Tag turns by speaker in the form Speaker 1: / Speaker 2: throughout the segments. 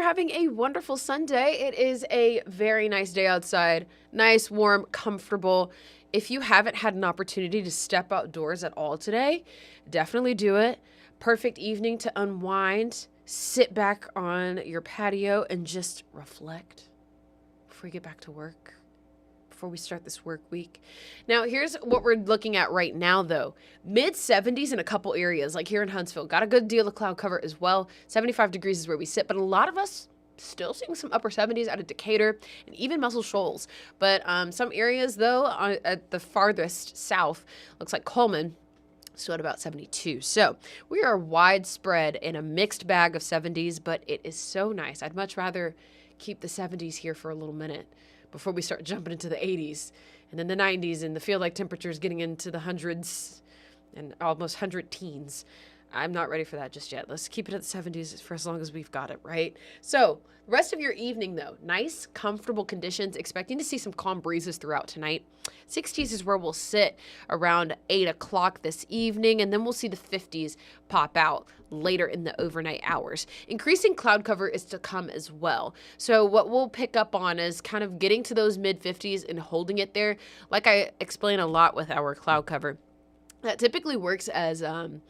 Speaker 1: having a wonderful Sunday. It is a very nice day outside. Nice, warm, comfortable. If you haven't had an opportunity to step outdoors at all today, definitely do it. Perfect evening to unwind, sit back on your patio, and just reflect before you get back to work, before we start this work week. Now, here's what we're looking at right now, though. Mid-70s in a couple areas, like here in Huntsville. Got a good deal of cloud cover as well. 75 degrees is where we sit, but a lot of us still seeing some upper 70s out of Decatur and even Muscle Shoals. But some areas, though, at the farthest south, looks like Coleman, still at about 72. So we are widespread in a mixed bag of 70s, but it is so nice. I'd much rather keep the 70s here for a little minute before we start jumping into the 80s and then the 90s and the feel like temperatures getting into the hundreds and almost 100 teens. I'm not ready for that just yet. Let's keep it at the 70s for as long as we've got it, right? So the rest of your evening, though, nice, comfortable conditions, expecting to see some calm breezes throughout tonight. 60s is where we'll sit around 8 o'clock this evening, and then we'll see the 50s pop out later in the overnight hours. Increasing cloud cover is to come as well. So what we'll pick up on is kind of getting to those mid-50s and holding it there. Like I explain a lot with our cloud cover, that typically works as an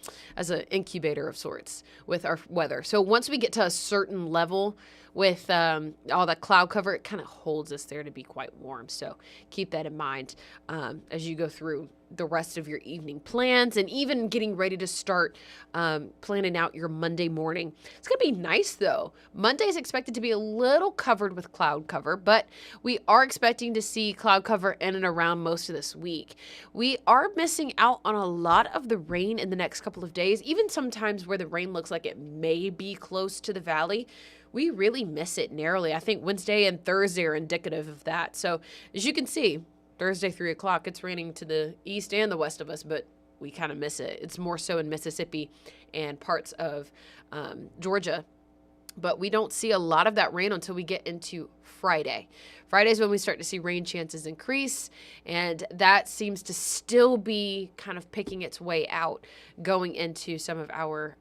Speaker 1: incubator of sorts with our weather. So once we get to a certain level with all that cloud cover, it kind of holds us there to be quite warm. So keep that in mind as you go through the rest of your evening plans and even getting ready to start planning out your Monday morning. It's going to be nice, though. Monday is expected to be a little covered with cloud cover, but we are expecting to see cloud cover in and around most of this week. We are missing out on a lot of the rain in the next couple of days, even sometimes where the rain looks like it may be close to the valley. We really miss it narrowly. I think Wednesday and Thursday are indicative of that. So as you can see, Thursday, 3 o'clock, it's raining to the east and the west of us, but we kind of miss it. It's more so in Mississippi and parts of Georgia. But we don't see a lot of that rain until we get into Friday. Friday is when we start to see rain chances increase, and that seems to still be kind of picking its way out going into some of our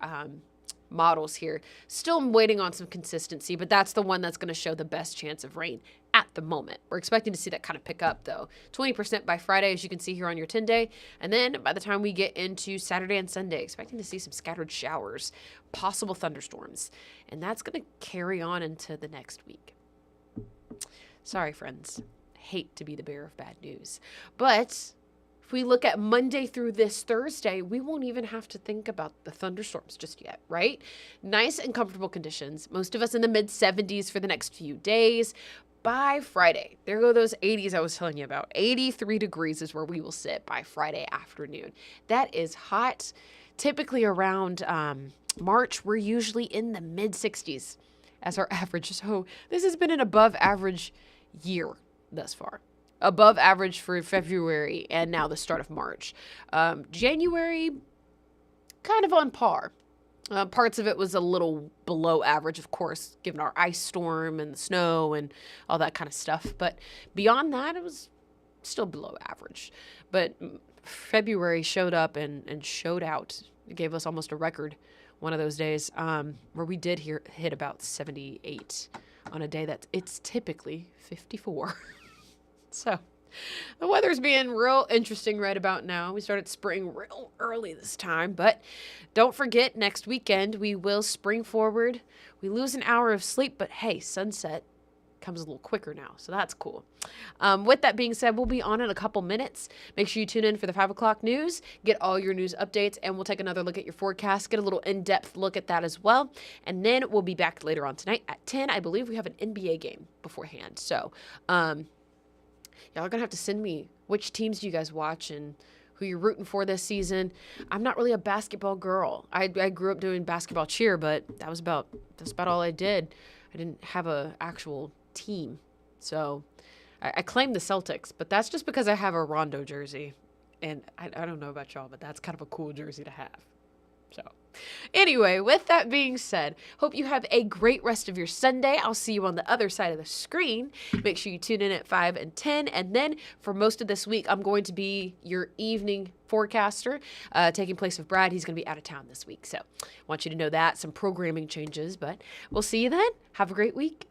Speaker 1: models here. Still waiting on some consistency, but that's the one that's going to show the best chance of rain at the moment. We're expecting to see that kind of pick up, though. 20% by Friday, as you can see here on your 10-day. And then by the time we get into Saturday and Sunday, expecting to see some scattered showers, possible thunderstorms. And that's going to carry on into the next week. Sorry, friends. Hate to be the bearer of bad news. But if we look at Monday through this Thursday, we won't even have to think about the thunderstorms just yet, right? Nice and comfortable conditions. Most of us in the mid-70s for the next few days. By Friday, there go those 80s I was telling you about. 83 degrees is where we will sit by Friday afternoon. That is hot. Typically around March, we're usually in the mid-60s as our average. So this has been an above average year thus far. Above average for February and now the start of March. January, kind of on par. Parts of it was a little below average, of course, given our ice storm and the snow and all that kind of stuff. But beyond that, it was still below average. But February showed up and showed out. It gave us almost a record one of those days where we did hit about 78 on a day that it's typically 54. So the weather's being real interesting right about now. We started spring real early this time, but don't forget, next weekend we will spring forward. We lose an hour of sleep, but hey, sunset comes a little quicker now, so that's cool. With that being said, we'll be on in a couple minutes. Make sure you tune in for the 5 o'clock news, get all your news updates, and we'll take another look at your forecast, get a little in-depth look at that as well. And then we'll be back later on tonight at 10. I believe we have an NBA game beforehand, so y'all are going to have to send me which teams you guys watch and who you're rooting for this season. I'm not really a basketball girl. I grew up doing basketball cheer, but that's about all I did. I didn't have an actual team. So I claim the Celtics, but that's just because I have a Rondo jersey. And I don't know about y'all, but that's kind of a cool jersey to have. So Anyway, with that being said, hope you have a great rest of your Sunday. I'll see you on the other side of the screen. Make sure you tune in at 5 and 10. And then for most of this week, I'm going to be your evening forecaster, taking place of Brad. He's going to be out of town this week. So I want you to know that. Some programming changes, but we'll see you then. Have a great week.